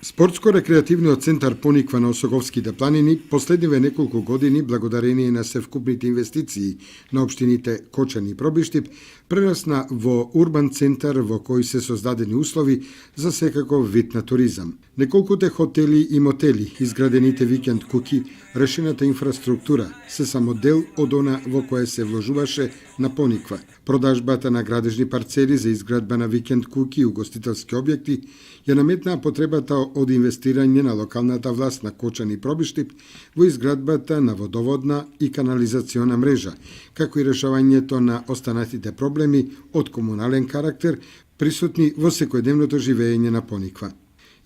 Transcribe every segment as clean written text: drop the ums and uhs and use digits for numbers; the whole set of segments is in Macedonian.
Спортско-рекреативниот центар Пониква на Осоговските планини последниве неколку години, благодарение на севкупните инвестиции на општините Кочани и Пробиштип, прерасна во урбан центар во кој се создадени услови за секаков вид на туризам. Неколкуте хотели и мотели, изградените викенд куки, решената инфраструктура се само дел од она во кое се вложуваше на Пониква. Продажбата на градежни парцели за изградба на викенд куки и угостителски објекти ја наметнаа потребата од инвестирање на локалната власт на Кочани и Пробиштип во изградбата на водоводна и канализациона мрежа, како и решавањето на останатите проблеми од комунален карактер присутни во секојдневното живење на Пониква.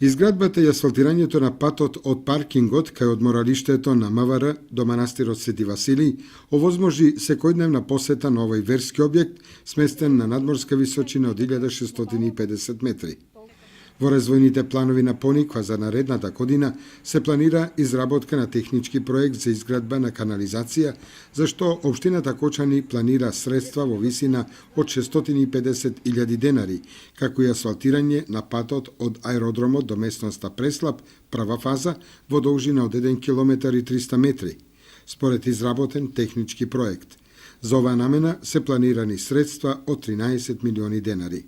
Изградбата и асфалтирањето на патот од паркингот кај одморалиштето на МВР до манастирот Свети Василий овозможи секојдневна посета на овој верски објект сместен на надморска височина од 1650 метри. Во развојните планови на Пониква за наредната година се планира изработка на технички проект за изградба на канализација, за што општината Кочани планира средства во висина од 650.000 денари, како и асфалтирање на патот од аеродромот до местноста Преслап, прва фаза, во должина од 1 км и 300 метри, според изработен технички проект. За оваа намена се планирани средства од 13 милиони денари.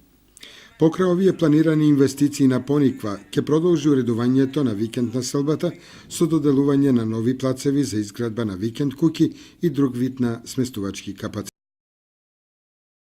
Покрај овие планирани инвестиции на Пониква, ќе продолжи уредувањето на викенд населбата со доделување на нови плацеви за изградба на викенд куки и друг вид на сместувачки капацитет.